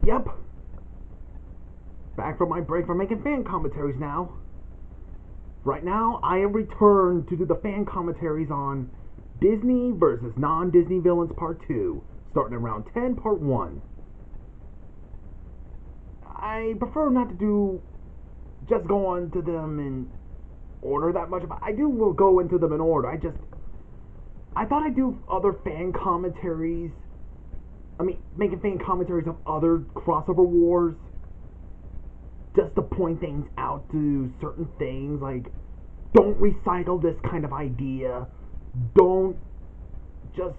Yep. Back from my break from making fan commentaries now. Right now, I have returned to do the fan commentaries on Disney versus non-Disney villains Part 2, starting at round 10, Part 1. I prefer not to do just go on to them in order that much, but I will go into them in order. I thought I'd do other fan commentaries. Making fan commentaries of other crossover wars, just to point things out to certain things, like, don't recycle this kind of idea. Don't just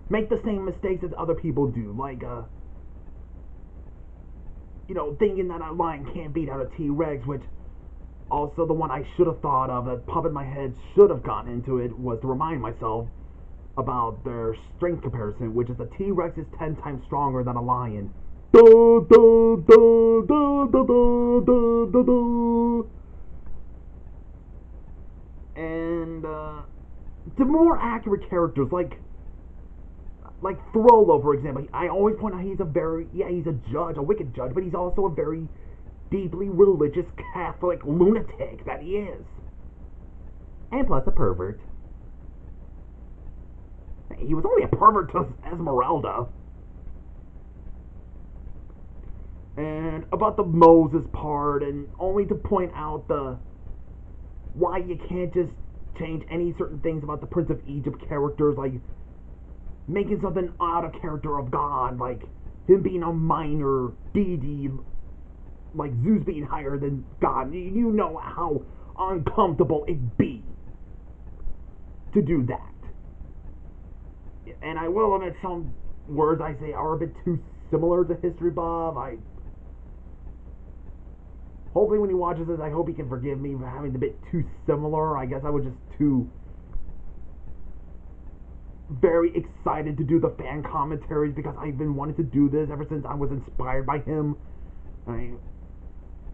make the same mistakes as other people do, like, thinking that a lion can't beat out a T-Rex, which also the one I should have thought of that popped in my head, should have gotten into it, was to remind myself about their strength comparison, which is a T-Rex is 10 times stronger than a lion. And to more accurate characters, like Frollo, for example, I always point out he's a judge, a wicked judge, but he's also a very deeply religious Catholic lunatic that he is. And plus a pervert. He was only a pervert to Esmeralda. And about the Moses part, and only to point out why you can't just change any certain things about the Prince of Egypt characters, like making something out of character of God, like him being a minor deity, like Zeus being higher than God. You know how uncomfortable it'd be to do that. And I will admit some words I say are a bit too similar to History Bob. Hopefully when he watches this, I hope he can forgive me for having a bit too similar. I guess I was just too very excited to do the fan commentaries because I've been wanting to do this ever since I was inspired by him.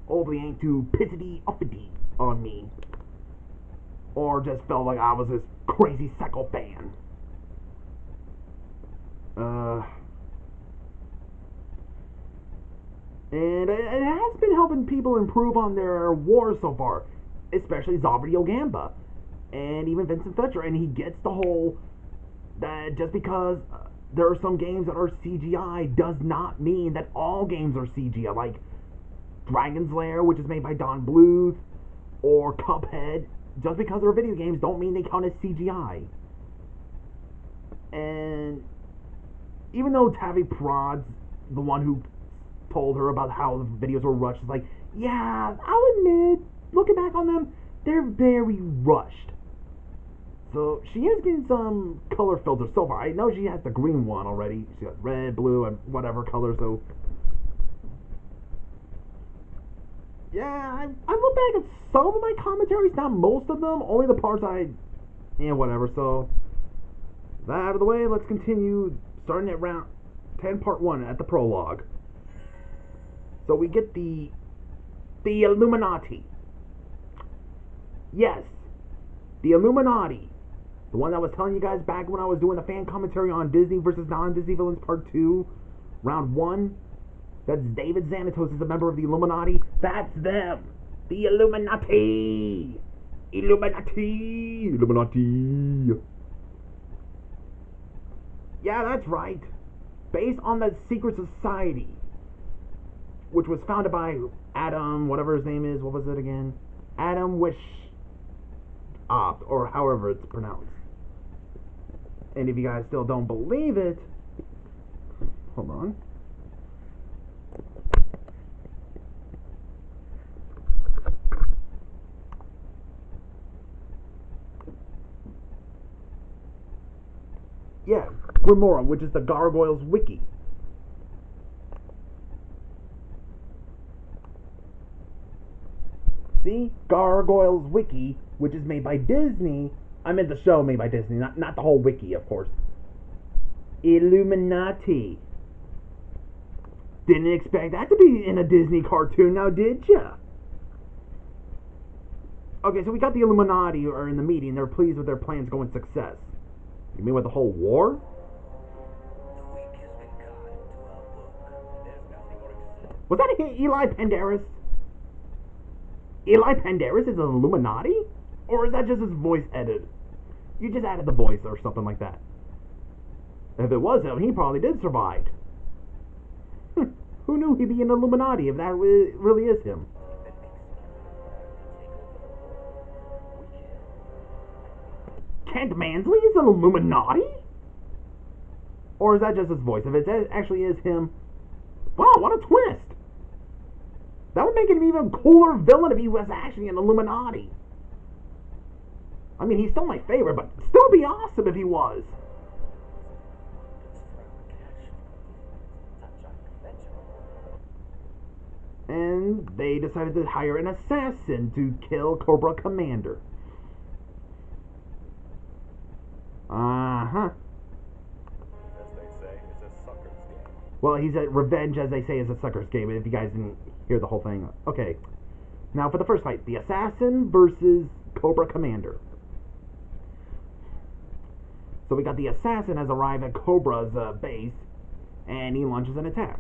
Hopefully ain't too pissity uppity on me. Or just felt like I was this crazy psycho fan. And it has been helping people improve on their wars so far, especially Zombie Gamba and even Vincent Fletcher. And he gets the whole that just because there are some games that are CGI does not mean that all games are CGI. Like Dragon's Lair, which is made by Don Bluth, or Cuphead, just because they're video games don't mean they count as CGI. And even though Tavi Prod's the one who told her about how the videos were rushed, it's like, yeah, I'll admit, looking back on them, they're very rushed. So she is getting some color filters so far. I know she has the green one already. She got red, blue, and whatever color, so yeah, I look back at some of my commentaries, not most of them, only the parts whatever. So that out of the way, let's continue starting at round 10, part 1 at the prologue. So we get the Illuminati. Yes, the Illuminati. The one that I was telling you guys back when I was doing the fan commentary on Disney versus non-Disney villains part 2, round 1. That's David Xanatos is a member of the Illuminati. That's them. The Illuminati. Illuminati. Illuminati. Yeah, that's right. Based on the secret society, which was founded by Adam, whatever his name is, what was it again? Adam Wish or however it's pronounced. And if you guys still don't believe it, hold on. Yeah, Grimoire, which is the Gargoyles Wiki. See? Gargoyles Wiki, which is made by Disney. I meant the show made by Disney, not the whole wiki, of course. Illuminati. Didn't expect that to be in a Disney cartoon, now did ya? Okay, so we got the Illuminati are in the meeting. They're pleased with their plans going success. You mean with the whole war? The week has been cut into our book. Was that Eli Penderis? Eli Penderis is an Illuminati? Or is that just his voice edit? You just added the voice or something like that. If it was him, he probably did survive. Who knew he'd be an Illuminati if that really is him? Kent Mansley is an Illuminati? Or is that just his voice? If it actually is him, wow, what a twist! That would make him an even cooler villain if he was actually an Illuminati. I mean, he's still my favorite, but still be awesome if he was. And they decided to hire an assassin to kill Cobra Commander. Uh-huh. As they say, it's a sucker's game. Well, he's at revenge, as they say, is a sucker's game, if you guys didn't hear the whole thing. Okay. Now for the first fight, the assassin versus Cobra Commander. So we got the assassin has arrived at Cobra's base, and he launches an attack.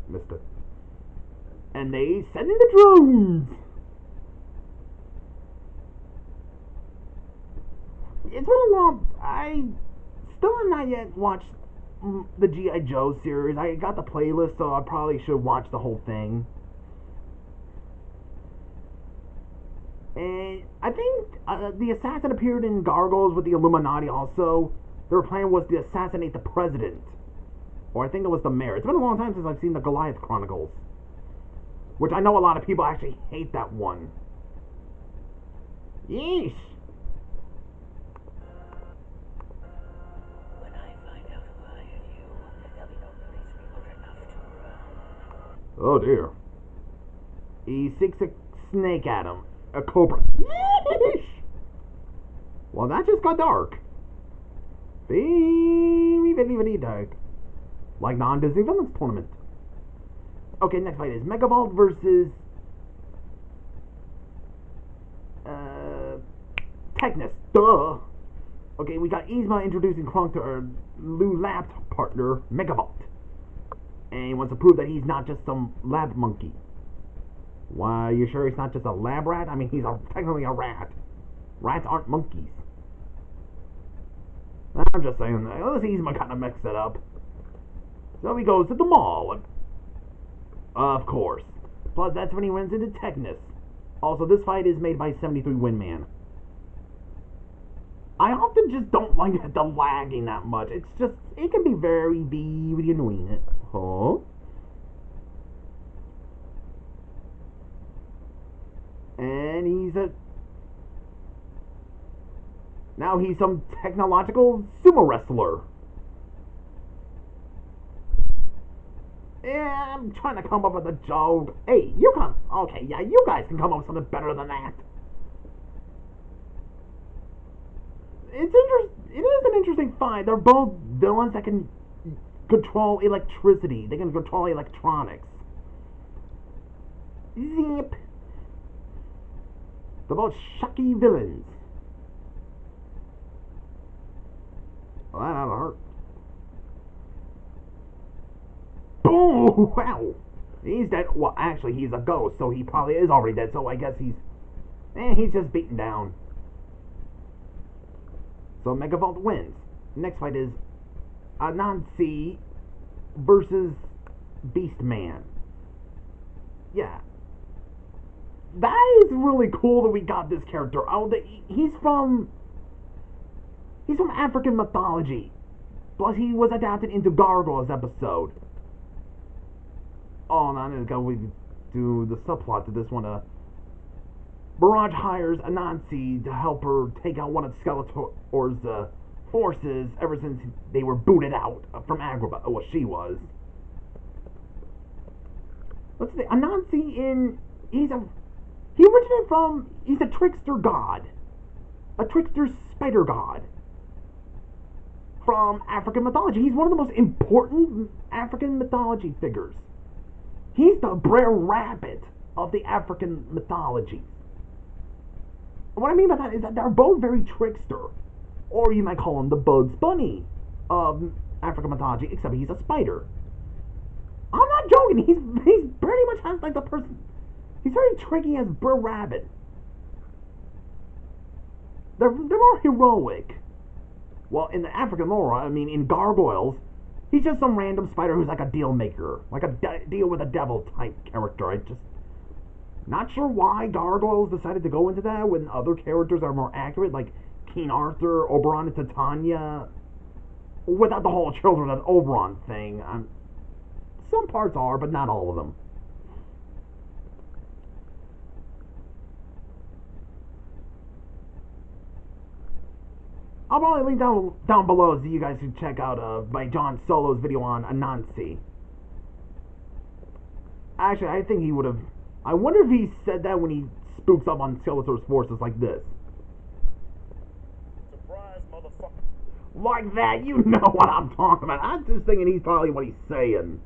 Missed it. And they send in the drones! It's been a long... I still have not yet watched the G.I. Joe series. I got the playlist, so I probably should watch the whole thing. And I think the assassin appeared in Gargoyles with the Illuminati also. Their plan was to assassinate the president. Or I think it was the mayor. It's been a long time since I've seen the Goliath Chronicles. Which I know a lot of people actually hate that one. Yeesh. When I find out who hired you, there'll be no place remote enough to run. Oh dear. He seeks a snake at him. A cobra. Yeesh. Well, that just got dark. Very dark. Like non-Disney Villains Tournament. Okay, next fight is Megavolt versus Technis. Duh. Okay, we got Yzma introducing Kronk to her new lab partner, Megavolt. And he wants to prove that he's not just some lab monkey. Why, you sure he's not just a lab rat? I mean, he's technically a rat. Rats aren't monkeys. I'm just saying, unless Yzma kind of mixed it up. So he goes to the mall. Of course. Plus, that's when he runs into Technis. Also, this fight is made by 73 Windman. I often just don't like the lagging that much. It's just, it can be very annoying. Huh? And now he's some technological sumo wrestler. Yeah, I'm trying to come up with a joke. Hey, okay, yeah, you guys can come up with something better than that. It is an interesting fight. They're both villains that can control electricity. They can control electronics. Zip. They're both shocky villains. Well, that ought to hurt. Boom! Wow! He's dead. Well, actually, he's a ghost, so he probably is already dead, so I guess he's just beaten down. So Megavolt wins. Next fight is Anansi versus Beastman. Yeah. That is really cool that we got this character. He's from African mythology. Plus, he was adapted into Gargoyles episode. Oh, now I'm going to do the subplot to this one. Barrage hires Anansi to help her take out one of Skeletor's forces ever since they were booted out from Agrabah. Well, she was. Let's see. Anansi he's a trickster god. A trickster spider god. From African mythology. He's one of the most important African mythology figures. He's the Brer Rabbit of the African mythology. What I mean by that is that they're both very trickster. Or you might call him the Bugs Bunny of African mythology, except he's a spider. I'm not joking. He's pretty much has like the person. He's very tricky as Brer Rabbit. They're more heroic. Well, in the African lore, I mean, in Gargoyles, he's just some random spider who's like a deal maker, like a deal with a devil type character. I just not sure why Gargoyles decided to go into that when other characters are more accurate, like King Arthur, Oberon, and Titania. Without the whole Children of Oberon thing. Some parts are, but not all of them. I'll probably link down below so you guys can check out my John Solo's video on Anansi. Actually, I think he would have. I wonder if he said that when he spooks up on Skeletor's forces like this. Surprise, motherfucker. Like that, you know what I'm talking about. I'm just thinking he's probably what he's saying.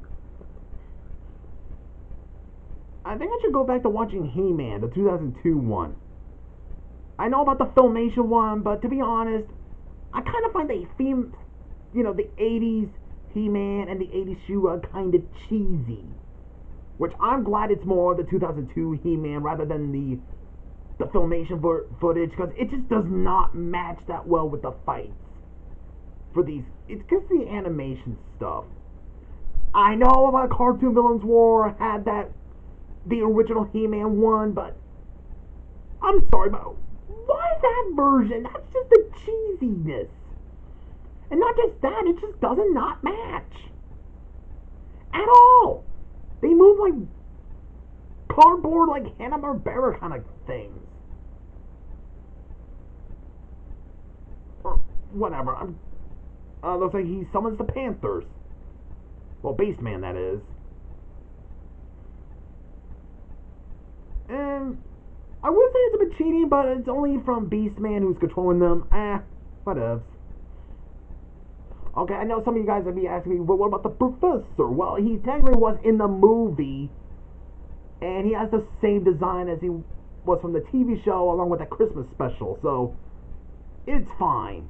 I think I should go back to watching He-Man, the 2002 one. I know about the Filmation one, but to be honest, I kind of find the the 80s He-Man and the 80s She-Ra kind of cheesy. Which I'm glad it's more the 2002 He-Man rather than the Filmation footage, because it just does not match that well with the fights. For these, it's just the animation stuff. I know about Cartoon Villains War had the original He-Man one, but I'm sorry, but why that version? That's just the cheesiness. And not just that, it just doesn't not match. At all. They move like cardboard, like Hanna-Barbera kind of things. Or whatever. Looks like he summons the Panthers. Well, Beastman, that is. And I would say it's a bit cheating, but it's only from Beastman who's controlling them. Whatevs. Okay, I know some of you guys would be asking me, well, what about the Professor? Well, he technically was in the movie, and he has the same design as he was from the TV show, along with that Christmas special, so it's fine.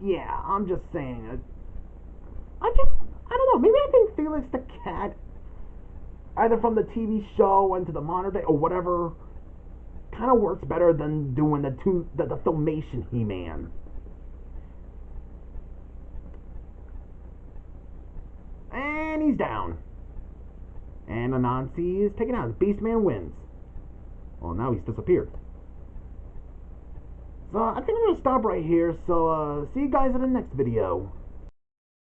Yeah, I'm just saying. I don't know, maybe I think Felix the Cat, either from the TV show into the modern day, or whatever, kind of works better than doing the Filmation He-Man. And he's down. And Anansi is taken out. Beastman wins. Well, now he's disappeared. So I think I'm going to stop right here. So see you guys in the next video.